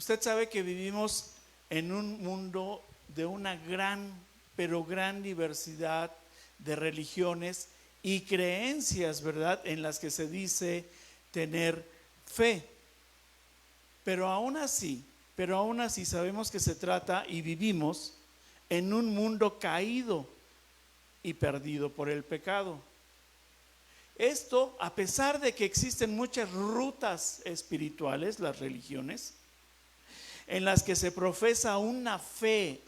Usted sabe que vivimos en un mundo de una gran, pero gran diversidad de religiones y creencias, ¿verdad?, en las que se dice tener fe. Pero aún así sabemos que se trata y vivimos en un mundo caído y perdido por el pecado. Esto, a pesar de que existen muchas rutas espirituales, las religiones, en las que se profesa una fe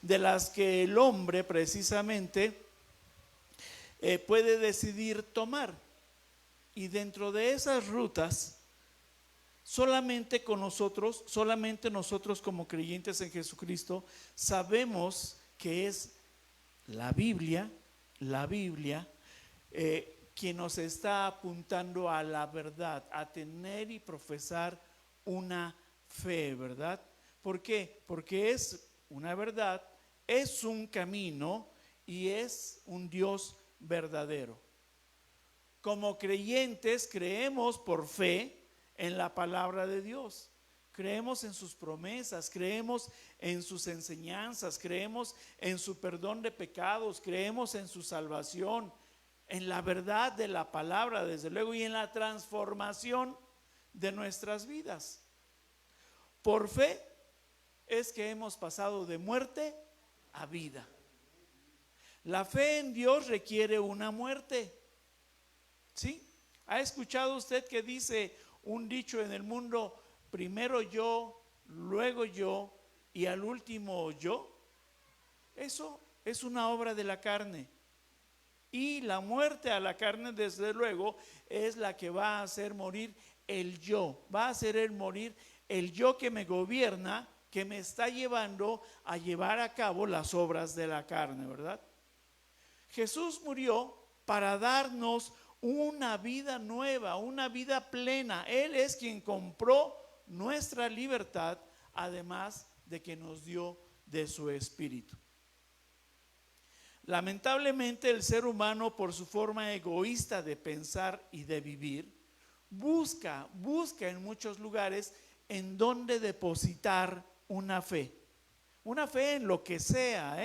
de las que el hombre precisamente puede decidir tomar. Y dentro de esas rutas, solamente nosotros como creyentes en Jesucristo, sabemos que es la Biblia, quien nos está apuntando a la verdad, a tener y profesar una fe, ¿verdad? ¿Por qué? Porque es una verdad, es un camino y es un Dios verdadero. Como creyentes creemos por fe en la palabra de Dios. Creemos en sus promesas, creemos en sus enseñanzas, creemos en su perdón de pecados, creemos en su salvación, en la verdad de la palabra, desde luego, y en la transformación de nuestras vidas. Por fe es que hemos pasado de muerte a vida. La fe en Dios requiere una muerte. ¿Sí? ¿Ha escuchado usted que dice un dicho en el mundo: primero yo, luego yo y al último yo? Eso es una obra de la carne. Y la muerte a la carne, desde luego, es la que va a hacer morir el yo. Va a hacer morir el yo que me gobierna, que me está llevando a llevar a cabo las obras de la carne, ¿verdad? Jesús murió para darnos una vida nueva, una vida plena. Él es quien compró nuestra libertad, además de que nos dio de su espíritu. Lamentablemente, el ser humano, por su forma egoísta de pensar y de vivir, busca en muchos lugares en donde depositar una fe en lo que sea,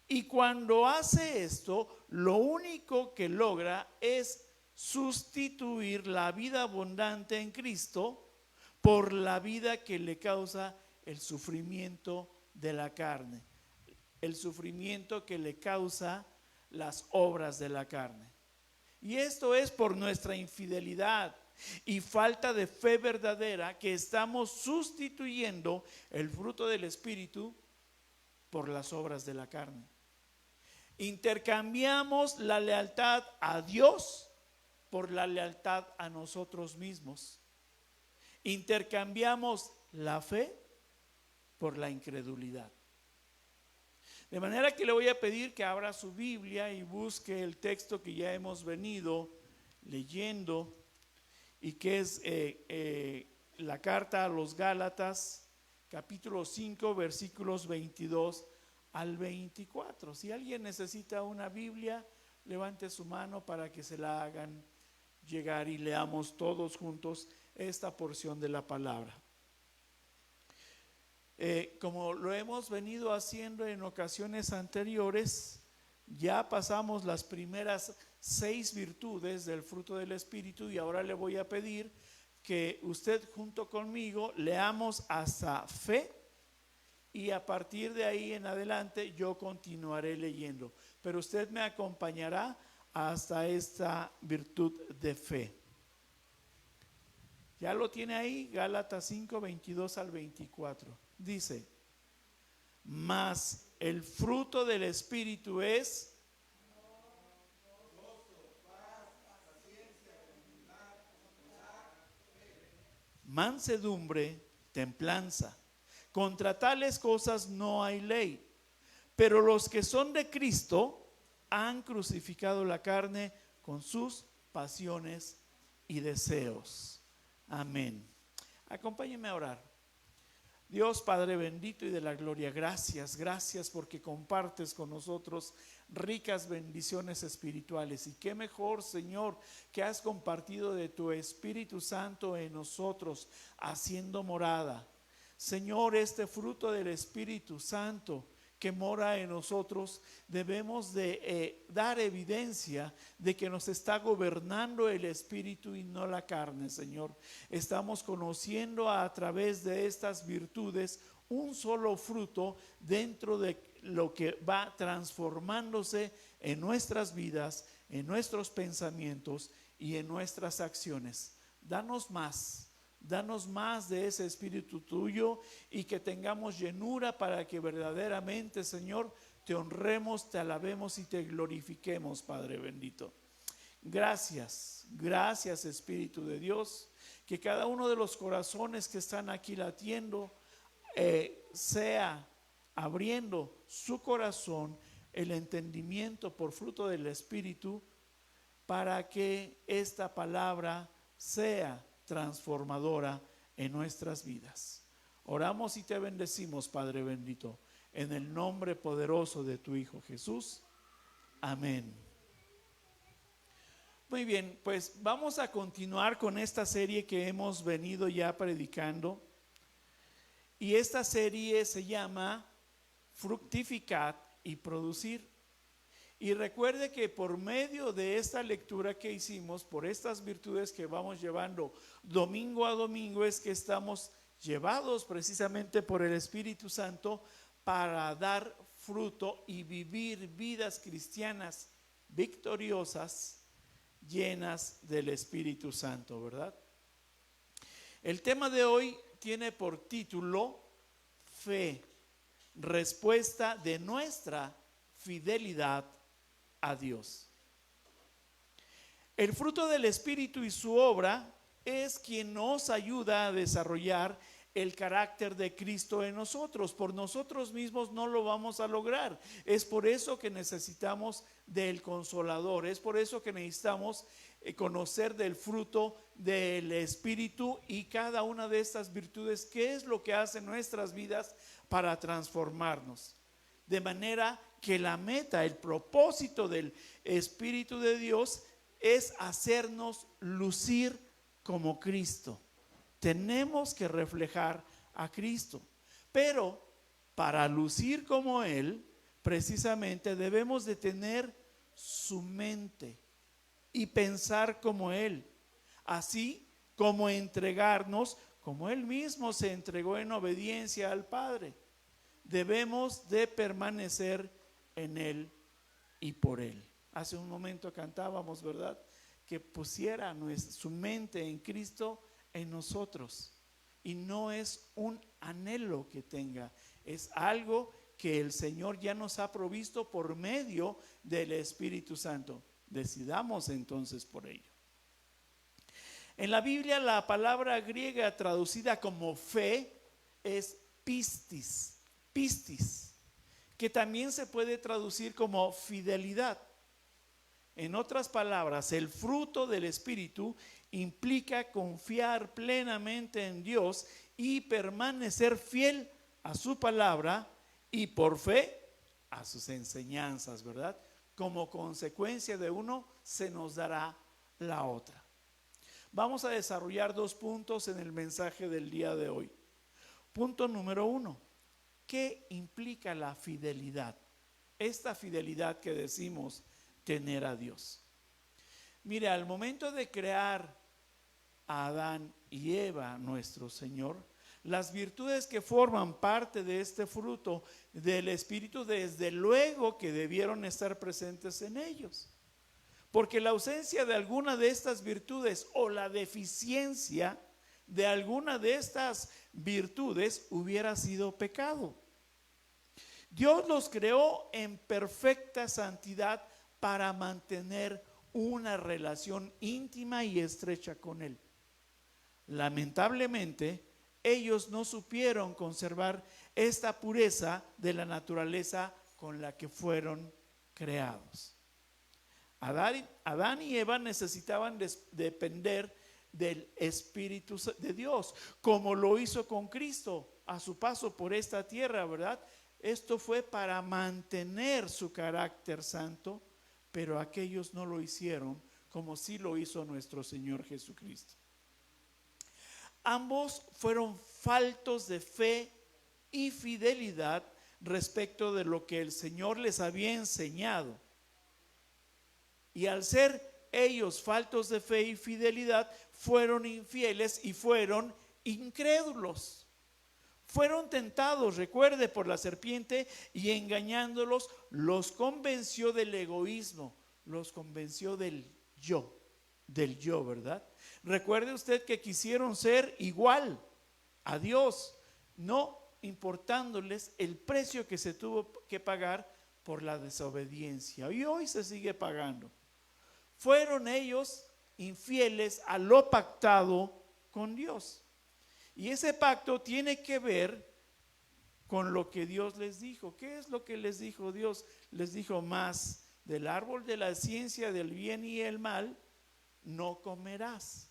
Y cuando hace esto, lo único que logra es sustituir la vida abundante en Cristo por la vida que le causa el sufrimiento de la carne, el sufrimiento que le causa las obras de la carne. Y esto es por nuestra infidelidad y falta de fe verdadera, que estamos sustituyendo el fruto del Espíritu por las obras de la carne. Intercambiamos la lealtad a Dios por la lealtad a nosotros mismos. Intercambiamos la fe por la incredulidad. De manera que le voy a pedir que abra su Biblia y busque el texto que ya hemos venido leyendo, y que es la carta a los Gálatas, capítulo 5, versículos 22 al 24. Si alguien necesita una Biblia, levante su mano para que se la hagan llegar y leamos todos juntos esta porción de la palabra. Como lo hemos venido haciendo en ocasiones anteriores, ya pasamos las primeras 6 virtudes del fruto del Espíritu, y ahora le voy a pedir que usted junto conmigo leamos hasta fe, y a partir de ahí en adelante yo continuaré leyendo, pero usted me acompañará hasta esta virtud de fe. Ya lo tiene ahí, Gálatas 5, 22 al 24. Dice: mas el fruto del Espíritu es mansedumbre, templanza. Contra tales cosas no hay ley. Pero los que son de Cristo han crucificado la carne con sus pasiones y deseos. Amén. Acompáñenme a orar. Dios Padre bendito y de la gloria, gracias porque compartes con nosotros ricas bendiciones espirituales. Y qué mejor, Señor, que has compartido de tu Espíritu Santo en nosotros, haciendo morada. Señor, este fruto del Espíritu Santo que mora en nosotros, debemos de dar evidencia de que nos está gobernando el Espíritu y no la carne, Señor. Estamos conociendo a través de estas virtudes un solo fruto dentro de lo que va transformándose en nuestras vidas, en nuestros pensamientos y en nuestras acciones. Danos más de ese Espíritu tuyo y que tengamos llenura para que verdaderamente, Señor, te honremos, te alabemos y te glorifiquemos, Padre bendito. Gracias Espíritu de Dios, que cada uno de los corazones que están aquí latiendo sea abriendo su corazón, el entendimiento por fruto del Espíritu, para que esta palabra sea transformadora en nuestras vidas. Oramos y te bendecimos, Padre bendito, en el nombre poderoso de tu Hijo Jesús. Amén. Muy bien, pues vamos a continuar con esta serie que hemos venido ya predicando. Y esta serie se llama Fructificad y Producir. Y recuerde que por medio de esta lectura que hicimos, por estas virtudes que vamos llevando domingo a domingo, es que estamos llevados precisamente por el Espíritu Santo para dar fruto y vivir vidas cristianas victoriosas, llenas del Espíritu Santo, ¿verdad? El tema de hoy tiene por título Fe, respuesta de nuestra fidelidad a Dios. El fruto del Espíritu y su obra es quien nos ayuda a desarrollar el carácter de Cristo en nosotros. Por nosotros mismos no lo vamos a lograr. Es por eso que necesitamos del Consolador. Es por eso que necesitamos conocer del fruto del Espíritu y cada una de estas virtudes, qué es lo que hace nuestras vidas para transformarnos. De manera que la meta, el propósito del Espíritu de Dios es hacernos lucir como Cristo. Tenemos que reflejar a Cristo, pero para lucir como Él, precisamente debemos de tener su mente y pensar como Él, así como entregarnos como Él mismo se entregó en obediencia al Padre. Debemos de permanecer en Él y por Él. Hace un momento cantábamos, ¿verdad? Que pusiera su mente en Cristo en nosotros. Y no es un anhelo que tenga, es algo que el Señor ya nos ha provisto por medio del Espíritu Santo. Decidamos entonces por ello. En la Biblia la palabra griega traducida como fe es pistis, que también se puede traducir como fidelidad. En otras palabras, el fruto del Espíritu implica confiar plenamente en Dios y permanecer fiel a su palabra y por fe a sus enseñanzas, ¿verdad? Como consecuencia de uno se nos dará la otra. Vamos a desarrollar 2 puntos en el mensaje del día de hoy. Punto número 1. ¿Qué implica la fidelidad? Esta fidelidad que decimos tener a Dios. Mire, al momento de crear a Adán y Eva, nuestro Señor, las virtudes que forman parte de este fruto del Espíritu, desde luego que debieron estar presentes en ellos. Porque la ausencia de alguna de estas virtudes o la deficiencia de alguna de estas virtudes hubiera sido pecado. Dios los creó en perfecta santidad para mantener una relación íntima y estrecha con Él. Lamentablemente, ellos no supieron conservar esta pureza de la con la que fueron creados. Adán y Eva necesitaban depender del Espíritu de Dios, como lo hizo con Cristo a su paso por esta tierra, ¿verdad? esto fue para mantener su carácter santo, pero aquellos no lo hicieron como sí lo hizo nuestro Señor Jesucristo. Ambos fueron faltos de fe y fidelidad respecto de lo que el Señor les había enseñado. Y al ser ellos faltos de fe y fidelidad, fueron infieles y fueron incrédulos. Fueron tentados, recuerde, por la serpiente, y engañándolos los convenció del egoísmo, los convenció del yo, ¿verdad? Recuerde usted que quisieron ser igual a Dios, no importándoles el precio que se tuvo que pagar por la desobediencia, y hoy se sigue pagando. Fueron ellos infieles a lo pactado con Dios. Y ese pacto tiene que ver con lo que Dios les dijo. ¿Qué es lo que les dijo Dios? Les dijo: más del árbol de la ciencia del bien y el mal no comerás.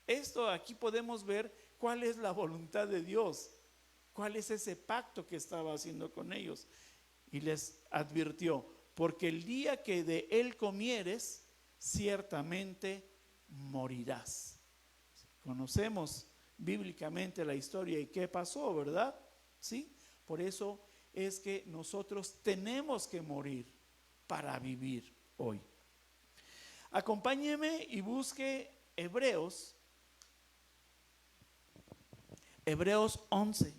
Esto aquí podemos ver cuál es la voluntad de Dios, cuál es ese pacto que estaba haciendo con ellos. Y les advirtió: porque el día que de él comieres, ciertamente morirás. Conocemos bíblicamente la historia y qué pasó, ¿verdad? ¿Sí? Por eso es que nosotros tenemos que morir para vivir hoy. Acompáñeme y busque Hebreos 11.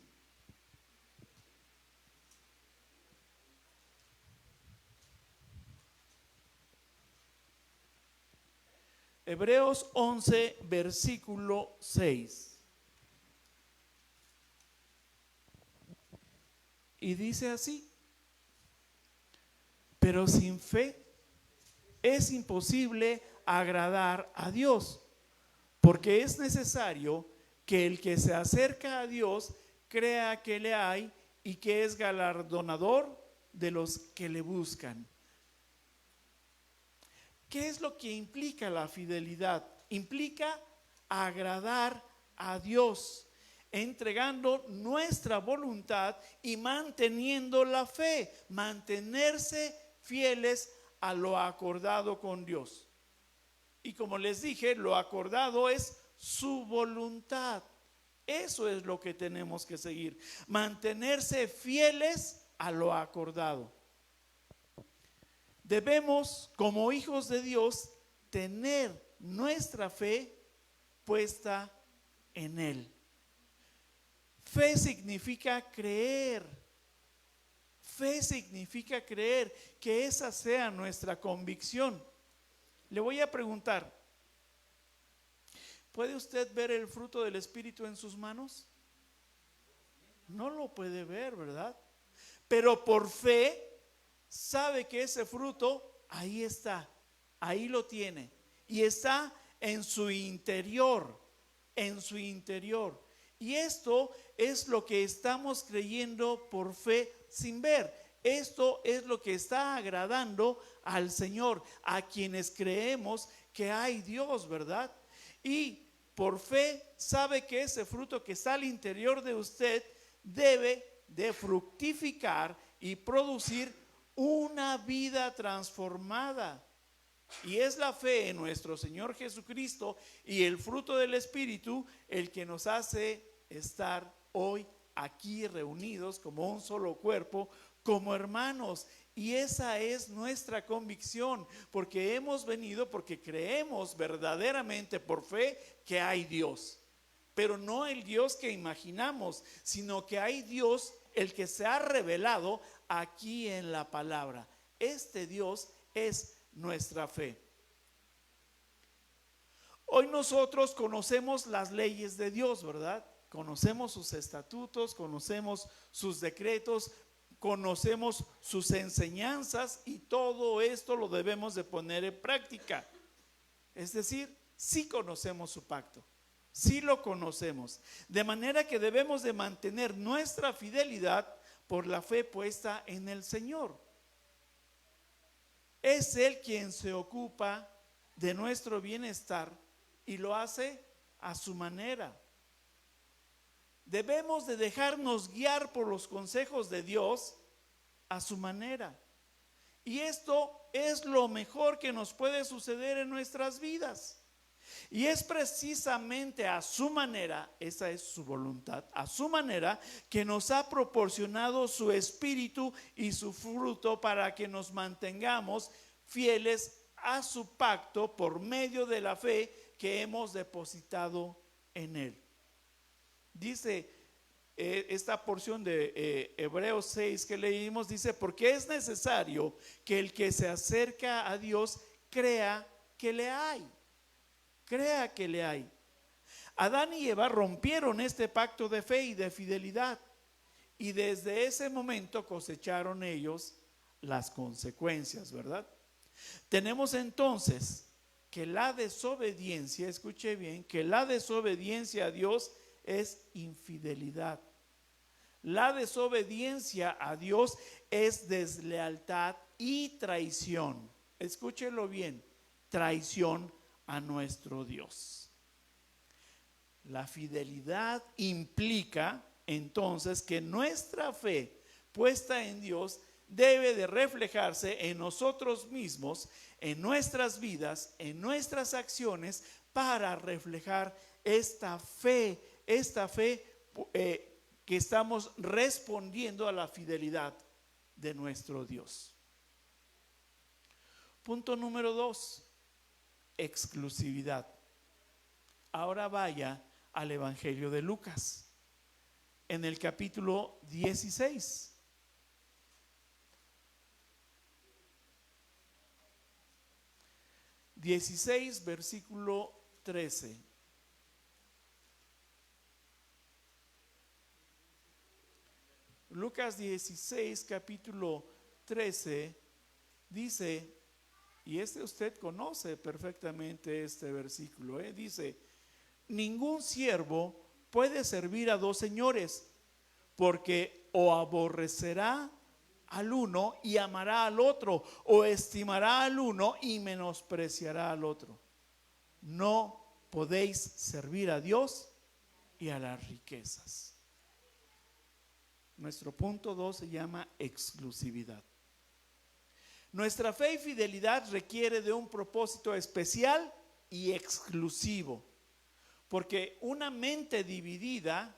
Hebreos 11, versículo 6. Y dice así: pero sin fe es imposible agradar a Dios, porque es necesario que el que se acerca a Dios crea que le hay y que es galardonador de los que le buscan. ¿Qué es lo que implica la fidelidad? Implica agradar a Dios, entregando nuestra voluntad y manteniendo la fe, mantenerse fieles a lo acordado con Dios. Y como les dije, lo acordado es su voluntad. Eso es lo que tenemos que seguir, mantenerse fieles a lo acordado. Debemos, como hijos de Dios, tener nuestra fe puesta en Él. Fe significa creer. Fe significa creer, que esa sea nuestra convicción. Le voy a preguntar: ¿puede usted ver el fruto del Espíritu en sus manos? No lo puede ver, ¿verdad? Pero por fe sabe que ese fruto ahí está, ahí lo tiene, y está en su interior, en su interior. Y esto es lo que estamos creyendo por fe sin ver. Esto es lo que está agradando al Señor, a quienes creemos que hay Dios, ¿verdad? Y por fe sabe que ese fruto que está al interior de usted debe de fructificar y producir una vida transformada. Y es la fe en nuestro Señor Jesucristo y el fruto del Espíritu el que nos hace estar hoy aquí reunidos como un solo cuerpo, como hermanos. Y esa es nuestra convicción, porque hemos venido, porque creemos verdaderamente por fe que hay Dios, pero no el Dios que imaginamos, sino que hay Dios, el que se ha revelado aquí en la palabra. Este Dios es nuestra fe. Hoy nosotros conocemos las leyes de Dios, ¿verdad? Conocemos sus estatutos, conocemos sus decretos, conocemos sus enseñanzas, y todo esto lo debemos de poner en práctica. Es decir, sí conocemos su pacto, sí lo conocemos, de manera que debemos de mantener nuestra fidelidad por la fe puesta en el Señor. Es Él quien se ocupa de nuestro bienestar y lo hace a su manera. Debemos de dejarnos guiar por los consejos de Dios a su manera. Y esto es lo mejor que nos puede suceder en nuestras vidas. Y es precisamente a su manera, esa es su voluntad, a su manera que nos ha proporcionado su espíritu y su fruto para que nos mantengamos fieles a su pacto por medio de la fe que hemos depositado en él. Dice esta porción de Hebreos 6 que leímos, dice: porque es necesario que el que se acerca a Dios crea que le hay. Crea que le hay. Adán y Eva rompieron este pacto de fe y de fidelidad, y desde ese momento cosecharon ellos las consecuencias, ¿verdad? Tenemos entonces que la desobediencia, escuche bien, que la desobediencia a Dios es infidelidad. La desobediencia a Dios es deslealtad y traición. Escúchelo bien, traición a nuestro Dios. La fidelidad implica entonces que nuestra fe puesta en Dios debe de reflejarse en nosotros mismos, en nuestras vidas, en nuestras acciones, para reflejar esta fe que estamos respondiendo a la fidelidad de nuestro Dios. Punto número 2, exclusividad. Ahora vaya al Evangelio de Lucas, en el capítulo 16. Versículo 13. Lucas 16, capítulo 13, dice, y usted conoce perfectamente este versículo, dice: ningún siervo puede servir a dos señores, porque o aborrecerá al uno y amará al otro, o estimará al uno y menospreciará al otro. No podéis servir a Dios y a las riquezas. Nuestro punto 2 se llama exclusividad. Nuestra fe y fidelidad requiere de un propósito especial y exclusivo, porque una mente dividida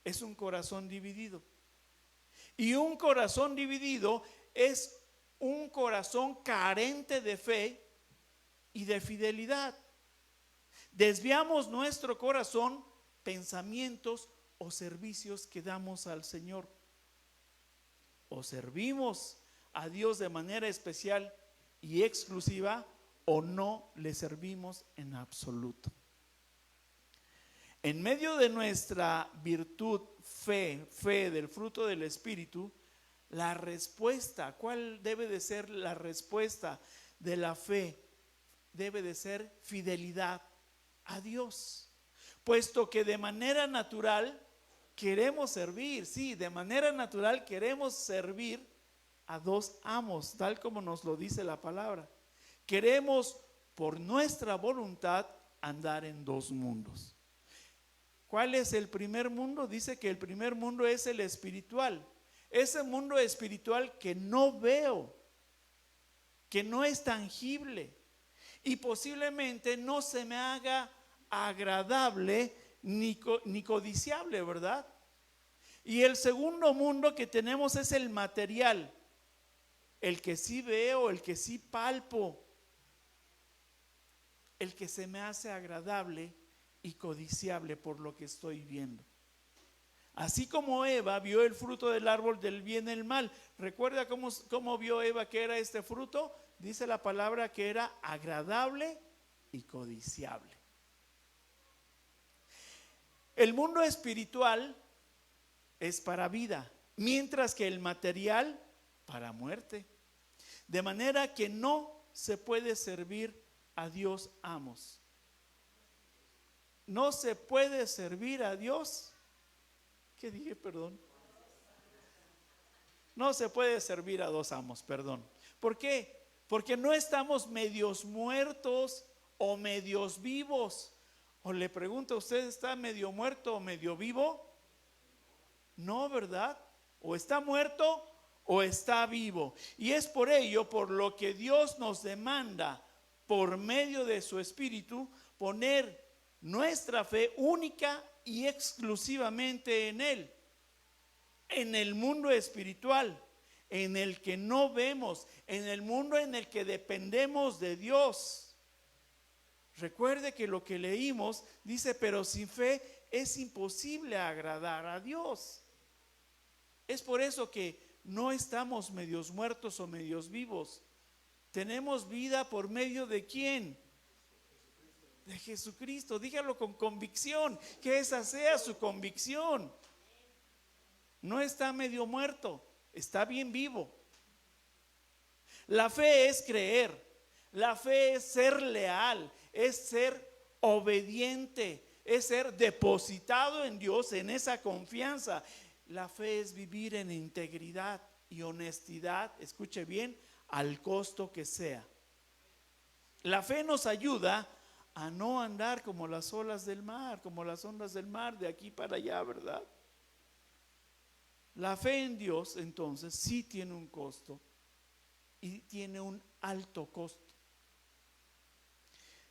es un corazón dividido. Y un corazón dividido es un corazón carente de fe y de fidelidad. Desviamos nuestro corazón, pensamientos o servicios que damos al Señor. O servimos a Dios de manera especial y exclusiva, o no le servimos en absoluto. En medio de nuestra virtud, fe del fruto del Espíritu, la respuesta, ¿cuál debe de ser la respuesta de la fe? Debe de ser fidelidad a Dios, puesto que de manera natural queremos servir, sí, de manera natural queremos servir a dos amos, tal como nos lo dice la palabra. Queremos por nuestra voluntad andar en dos mundos. ¿Cuál es el primer mundo? Dice que el primer mundo es el espiritual. Ese mundo espiritual que no veo, que no es tangible y posiblemente no se me haga agradable ni codiciable, ¿verdad? Y el segundo mundo que tenemos es el material, el que sí veo, el que sí palpo, el que se me hace agradable y codiciable por lo que estoy viendo. Así como Eva vio el fruto del árbol del bien y el mal. ¿Recuerda cómo vio Eva que era este fruto? Dice la palabra que era agradable y codiciable. El mundo espiritual es para vida, mientras que el material para muerte. De manera que no se puede servir a Dios amos. No se puede servir a Dios. ¿Qué dije? Perdón. No se puede servir a dos amos, perdón. ¿Por qué? Porque no estamos medios muertos o medios vivos. O le pregunto, ¿usted está medio muerto o medio vivo? No, ¿verdad? O está muerto o está vivo. Y es por ello por lo que Dios nos demanda, por medio de su Espíritu, poner nuestra fe única y exclusivamente en Él, en el mundo espiritual, en el que no vemos, en el mundo en el que dependemos de Dios. Recuerde que lo que leímos dice, pero sin fe es imposible agradar a Dios. Es por eso que no estamos medios muertos o medios vivos. Tenemos vida por medio de ¿quién? De Jesucristo. Dígalo con convicción, que esa sea su convicción. No está medio muerto, está bien vivo. La fe es creer, la fe es ser leal, es ser obediente, es ser depositado en Dios, en esa confianza. La fe es vivir en integridad y honestidad, escuche bien, al costo que sea. La fe nos ayuda a no andar como las olas del mar, como las ondas del mar de aquí para allá, ¿verdad? La fe en Dios entonces sí tiene un costo y tiene un alto costo.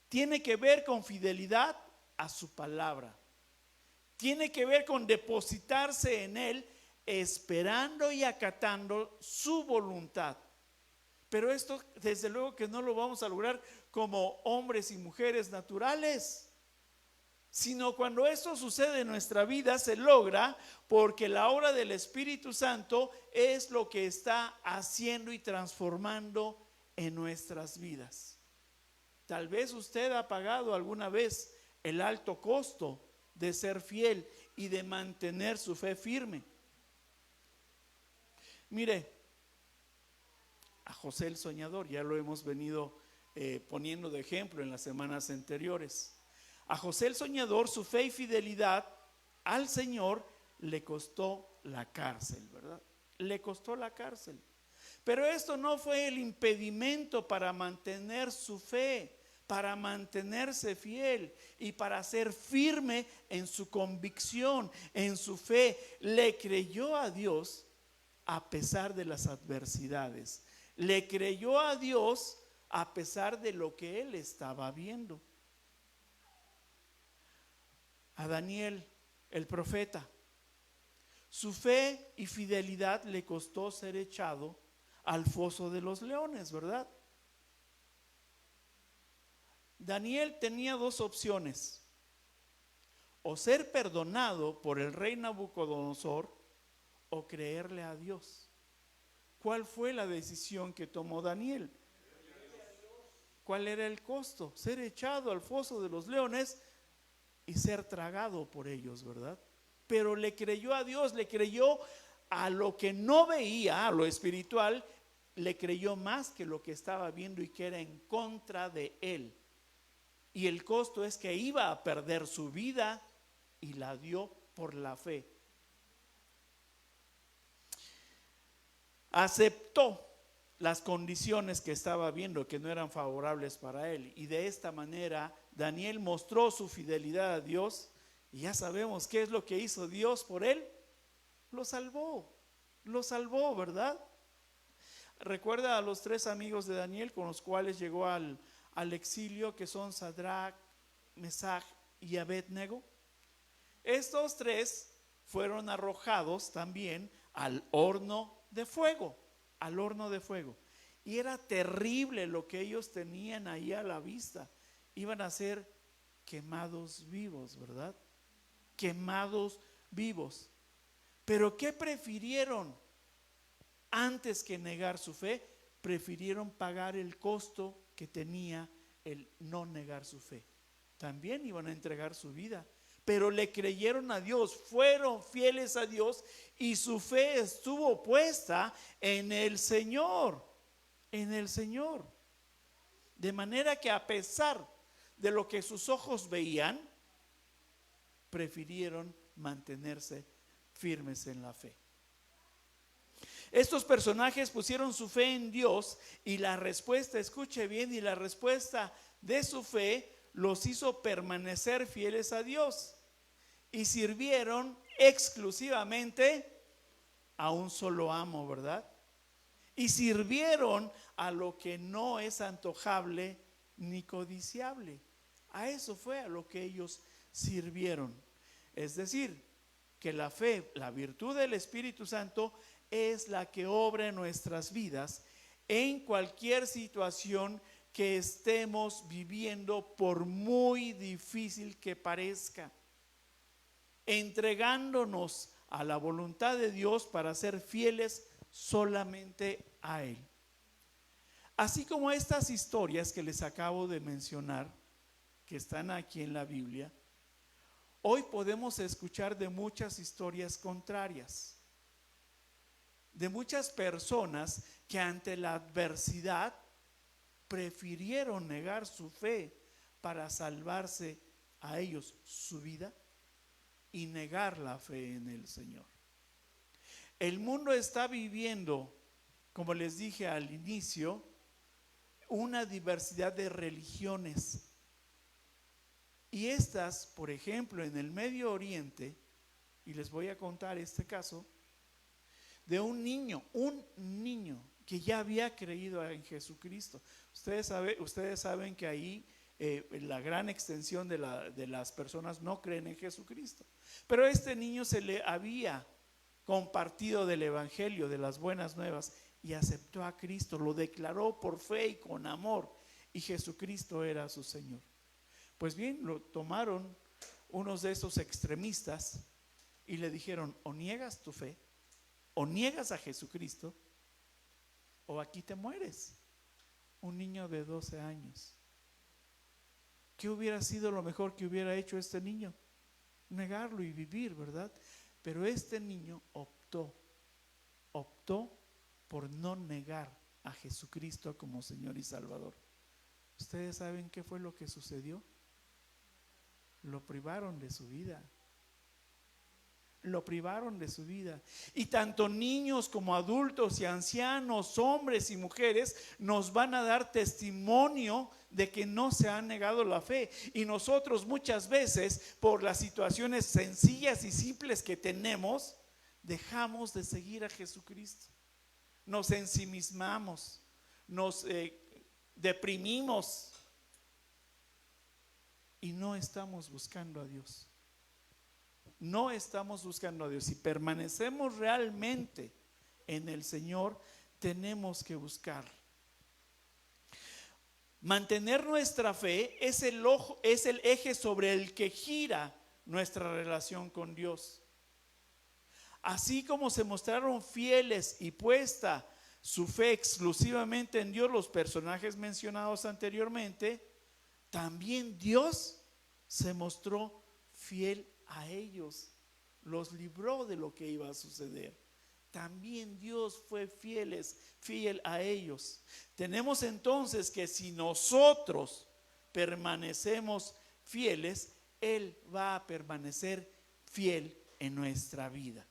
Tiene que ver con fidelidad a su palabra. Tiene que ver con depositarse en Él, esperando y acatando su voluntad. Pero esto desde luego que no lo vamos a lograr como hombres y mujeres naturales, sino cuando esto sucede en nuestra vida se logra porque la obra del Espíritu Santo es lo que está haciendo y transformando en nuestras vidas. Tal vez usted ha pagado alguna vez el alto costo de ser fiel y de mantener su fe firme. Mire, a José el soñador, ya lo hemos venido poniendo de ejemplo en las semanas anteriores. A José el soñador, su fe y fidelidad al Señor le costó la cárcel, ¿verdad? Le costó la cárcel. Pero esto no fue el impedimento para mantener su fe, para mantenerse fiel y para ser firme en su convicción, en su fe. Le creyó a Dios a pesar de las adversidades. Le creyó a Dios a pesar de lo que él estaba viendo. A Daniel, el profeta, su fe y fidelidad le costó ser echado al foso de los leones, ¿verdad? Daniel tenía dos opciones: o ser perdonado por el rey Nabucodonosor o creerle a Dios. ¿Cuál fue la decisión que tomó Daniel? ¿Cuál era el costo? Ser echado al foso de los leones y ser tragado por ellos, ¿verdad? Pero le creyó a Dios, le creyó a lo que no veía, a lo espiritual, le creyó más que lo que estaba viendo y que era en contra de él. Y el costo es que iba a perder su vida y la dio por la fe. Aceptó las condiciones que estaba viendo que no eran favorables para él, y de esta manera Daniel mostró su fidelidad a Dios. Y ya sabemos qué es lo que hizo Dios por él. Lo salvó, ¿verdad? Recuerda a los tres amigos de Daniel con los cuales llegó al exilio, que son Sadrach, Mesach y Abednego. Estos tres fueron arrojados también al horno de fuego, y era terrible lo que ellos tenían ahí a la vista. Iban a ser quemados vivos, ¿verdad? Quemados vivos. Pero ¿qué prefirieron? Antes que negar su fe, prefirieron pagar el costo que tenía el no negar su fe. También iban a entregar su vida, pero le creyeron a Dios, fueron fieles a Dios, y su fe estuvo puesta en el Señor, de manera que a pesar de lo que sus ojos veían, prefirieron mantenerse firmes en la fe. Estos personajes pusieron su fe en Dios, y la respuesta, escuche bien, y la respuesta de su fe los hizo permanecer fieles a Dios. y sirvieron exclusivamente a un solo amo, ¿verdad? Y sirvieron a lo que no es antojable ni codiciable. A eso fue a lo que ellos sirvieron. Es decir, que la fe, la virtud del Espíritu Santo es la que obra en nuestras vidas en cualquier situación que estemos viviendo, por muy difícil que parezca, entregándonos a la voluntad de Dios para ser fieles solamente a Él. Así como estas historias que les acabo de mencionar, que están aquí en la Biblia, hoy podemos escuchar de muchas historias contrarias, de muchas personas que ante la adversidad prefirieron negar su fe para salvarse a ellos su vida y negar la fe en el Señor. El mundo está viviendo, como les dije al inicio, una diversidad de religiones. Y estas, por ejemplo, en el Medio Oriente, y les voy a contar este caso, de un niño que ya había creído en Jesucristo. Ustedes saben que ahí la gran extensión de las personas no creen en Jesucristo. Pero a este niño se le había compartido del Evangelio, de las buenas nuevas, y aceptó a Cristo, lo declaró por fe y con amor, y Jesucristo era su Señor. Pues bien, lo tomaron unos de esos extremistas y le dijeron: o niegas tu fe, o niegas a Jesucristo, o aquí te mueres. Un niño de 12 años. ¿Qué hubiera sido lo mejor que hubiera hecho este niño? Negarlo y vivir, ¿verdad? Pero este niño optó por no negar a Jesucristo como Señor y Salvador. ¿Ustedes saben qué fue lo que sucedió? Lo privaron de su vida. Lo privaron de su vida. Y tanto niños como adultos y ancianos, hombres y mujeres, nos van a dar testimonio de que no se han negado la fe. Y nosotros muchas veces, por las situaciones sencillas y simples que tenemos, dejamos de seguir a Jesucristo. Nos ensimismamos, nos deprimimos y no estamos buscando a Dios. No estamos buscando a Dios. Si permanecemos realmente en el Señor, tenemos que buscar. Mantener nuestra fe es el eje sobre el que gira nuestra relación con Dios. Así como se mostraron fieles y puesta su fe exclusivamente en Dios los personajes mencionados anteriormente, también Dios se mostró fiel a ellos, los libró de lo que iba a suceder. También Dios fue fiel a ellos. Tenemos entonces que si nosotros permanecemos fieles, Él va a permanecer fiel en nuestra vida.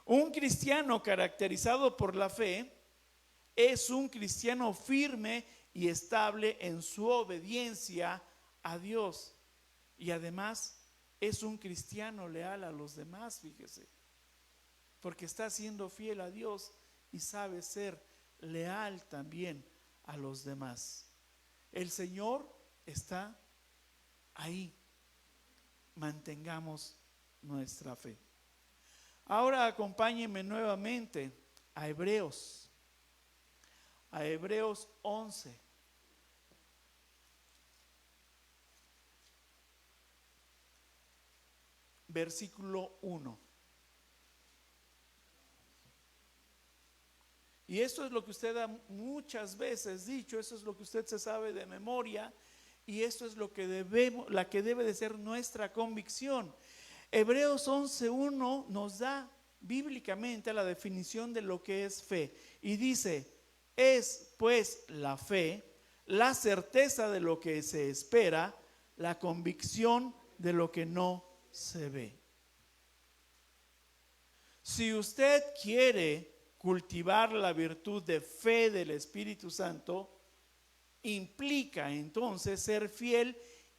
Un cristiano caracterizado por la fe es un cristiano firme y estable en su obediencia a Dios. Y además es un cristiano leal a los demás, fíjese, porque está siendo fiel a Dios y sabe ser leal también a los demás. El Señor está ahí. Mantengamos nuestra fe. Ahora acompáñenme nuevamente a Hebreos 11. Versículo 1. Y esto es lo que usted ha muchas veces dicho, eso es lo que usted se sabe de memoria, y esto es lo que la que debe de ser nuestra convicción. Hebreos 11:1 nos da bíblicamente la definición de lo que es fe, y dice: es pues la fe, la certeza de lo que se espera, la convicción de lo que no se ve. Si usted quiere cultivar la virtud de fe del Espíritu Santo, implica entonces ser fiel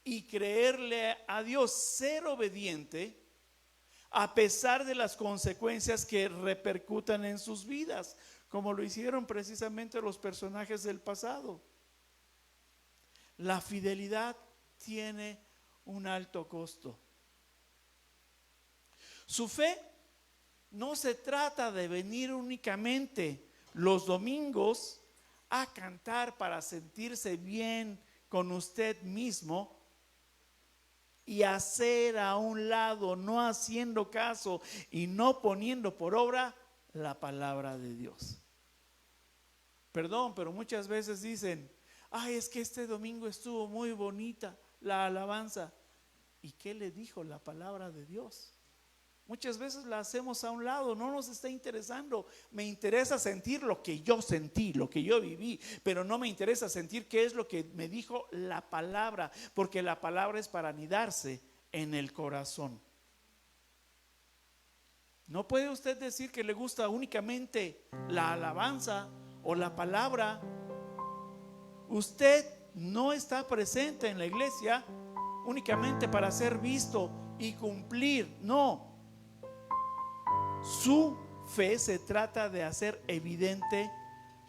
y creerle a Dios, ser obediente a pesar de las consecuencias que repercutan en sus vidas, como lo hicieron precisamente los personajes del pasado. La fidelidad tiene un alto costo. Su fe no se trata de venir únicamente los domingos a cantar para sentirse bien con usted mismo y hacer a un lado, no haciendo caso y no poniendo por obra la palabra de Dios. Perdón, pero muchas veces dicen: ay, es que este domingo estuvo muy bonita la alabanza. ¿Y qué le dijo la palabra de Dios? Muchas veces la hacemos a un lado, no nos está interesando. Me interesa sentir lo que yo sentí, lo que yo viví, pero no me interesa sentir qué es lo que me dijo la palabra, porque la palabra es para anidarse en el corazón. No puede usted decir que le gusta únicamente la alabanza o la palabra. Usted no está presente en la iglesia únicamente para ser visto y cumplir, no. Su fe se trata de hacer evidente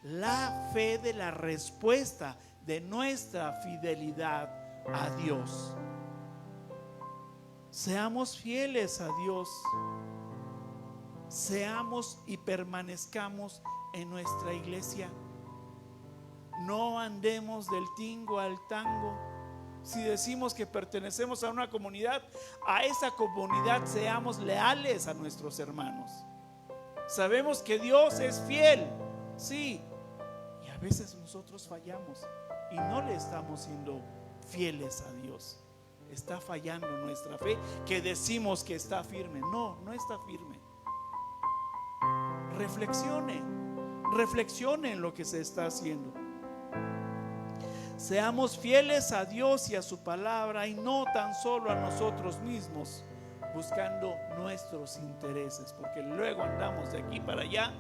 la fe de la respuesta de nuestra fidelidad a Dios. Seamos fieles a Dios. Seamos y permanezcamos en nuestra iglesia. No andemos del tingo al tango. Si decimos que pertenecemos a una comunidad, a esa comunidad seamos leales a nuestros hermanos. Sabemos que Dios es fiel, sí, y a veces nosotros fallamos y no le estamos siendo fieles a Dios. Está fallando nuestra fe, que decimos que está firme. No, no está firme. Reflexione en lo que se está haciendo. Seamos fieles a Dios y a su palabra, y no tan solo a nosotros mismos, buscando nuestros intereses, porque luego andamos de aquí para allá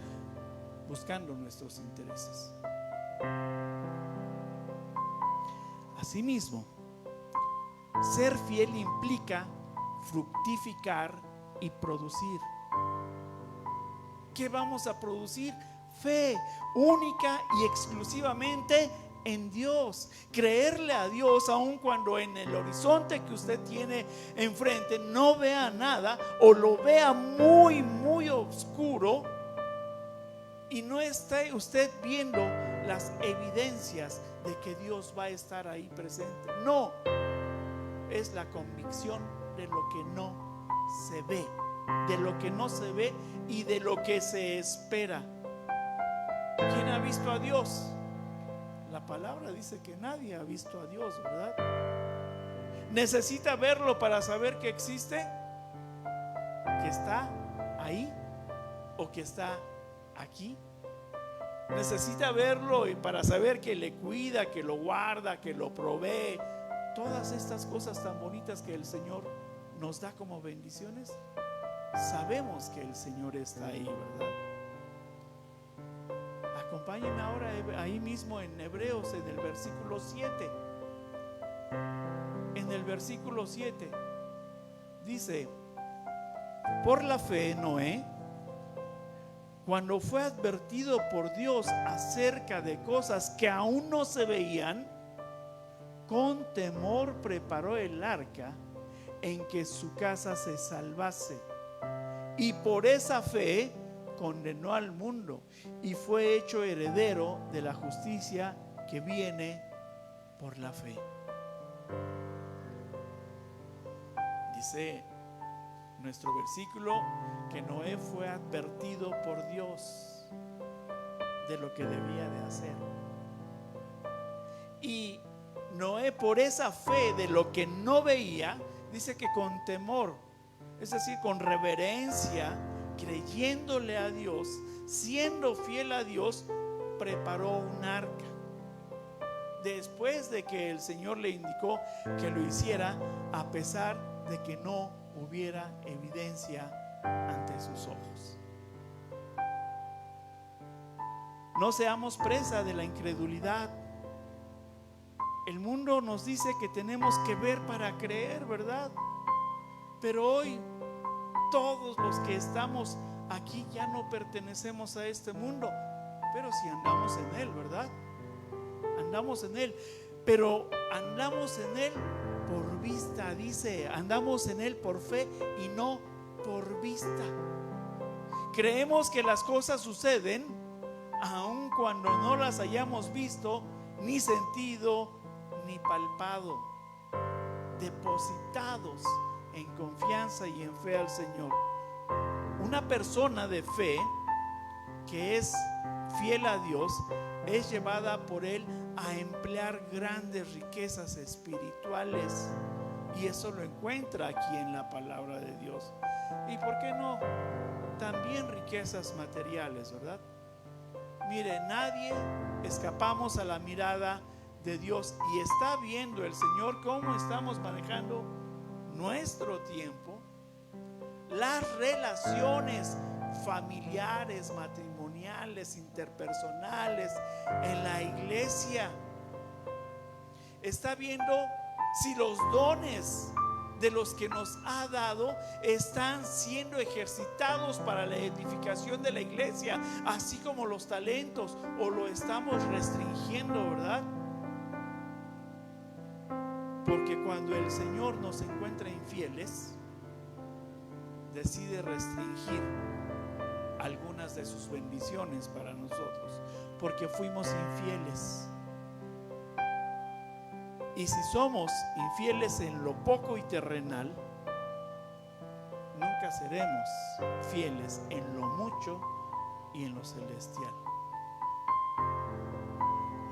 buscando nuestros intereses. Asimismo, ser fiel implica fructificar y producir. ¿Qué vamos a producir? Fe única y exclusivamente en Dios. Creerle a Dios aun cuando en el horizonte que usted tiene enfrente no vea nada o lo vea muy, muy oscuro y no esté usted viendo las evidencias de que Dios va a estar ahí presente. No, es la convicción de lo que no se ve, de lo que no se ve y de lo que se espera. ¿Quién ha visto a Dios? La palabra dice que nadie ha visto a Dios, ¿verdad? ¿Necesita verlo para saber que existe? ¿Que está ahí o que está aquí? ¿Necesita verlo para saber que le cuida, que lo guarda, que lo provee? Todas estas cosas tan bonitas que el Señor nos da como bendiciones. Sabemos que el Señor está ahí, ¿verdad? Acompáñenme ahora ahí mismo en Hebreos, en el versículo 7. En el versículo 7 dice: por la fe Noé, cuando fue advertido por Dios acerca de cosas que aún no se veían, con temor preparó el arca en que su casa se salvase, y por esa fe condenó al mundo y fue hecho heredero de la justicia que viene por la fe. Dice nuestro versículo que Noé fue advertido por Dios de lo que debía de hacer, y Noé, por esa fe de lo que no veía, dice que con temor, es decir, con reverencia, creyéndole a Dios, siendo fiel a Dios, preparó un arca. Después de que el Señor le indicó que lo hiciera, a pesar de que no hubiera evidencia ante sus ojos. No seamos presa de la incredulidad. El mundo nos dice que tenemos que ver para creer, ¿verdad? Pero hoy todos los que estamos aquí ya no pertenecemos a este mundo, pero sí andamos en él, ¿verdad? Andamos en él, pero andamos en él por vista, dice, andamos en él por fe y no por vista. Creemos que las cosas suceden aun cuando no las hayamos visto, ni sentido, ni palpado, depositados en confianza y en fe al Señor. Una persona de fe que es fiel a Dios es llevada por Él a emplear grandes riquezas espirituales, y eso lo encuentra aquí en la palabra de Dios. Y por qué no, también riquezas materiales, ¿verdad? Mire, nadie escapamos a la mirada de Dios, y está viendo el Señor cómo estamos manejando nuestro tiempo, las relaciones familiares, matrimoniales, interpersonales, en la iglesia. Está viendo si los dones de los que nos ha dado están siendo ejercitados para la edificación de la iglesia, así como los talentos, o lo estamos restringiendo, ¿verdad? Porque cuando el Señor nos encuentra infieles, decide restringir algunas de sus bendiciones para nosotros, porque fuimos infieles. Y si somos infieles en lo poco y terrenal, nunca seremos fieles en lo mucho y en lo celestial.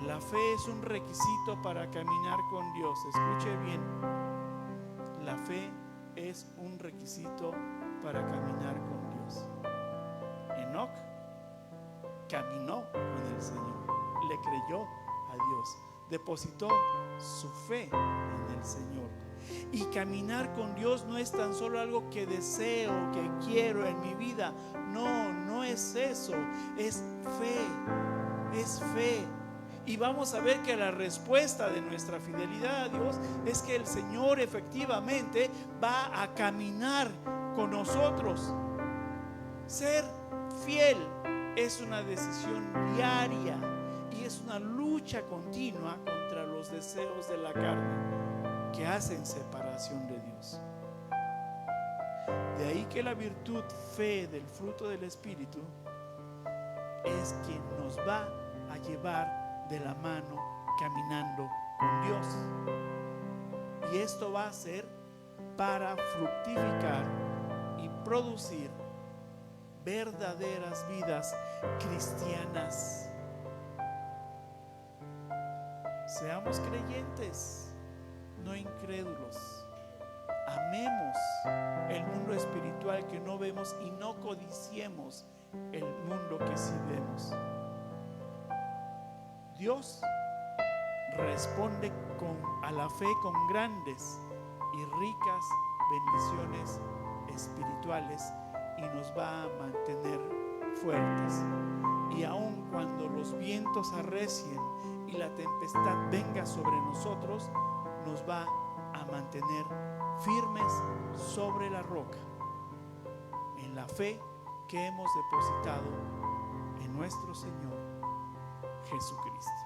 La fe es un requisito para caminar con Dios. Escuche bien, la fe es un requisito para caminar con Dios. Enoc caminó con el Señor, le creyó a Dios, depositó su fe en el Señor. Y caminar con Dios no es tan solo algo que deseo, que quiero en mi vida. No, no es eso, es fe, es fe. Y vamos a ver que la respuesta de nuestra fidelidad a Dios es que el Señor efectivamente va a caminar con nosotros. Ser fiel es una decisión diaria y es una lucha continua contra los deseos de la carne que hacen separación de Dios. De ahí que la virtud fe del fruto del Espíritu es quien nos va a llevar de la mano caminando con Dios. Y esto va a ser para fructificar y producir verdaderas vidas cristianas. Seamos creyentes, no incrédulos. Amemos el mundo espiritual que no vemos y no codiciemos el mundo que sí vemos. Dios responde a la fe con grandes y ricas bendiciones espirituales y nos va a mantener fuertes. Y aun cuando los vientos arrecien y la tempestad venga sobre nosotros, nos va a mantener firmes sobre la roca, en la fe que hemos depositado en nuestro Señor Jesucristo.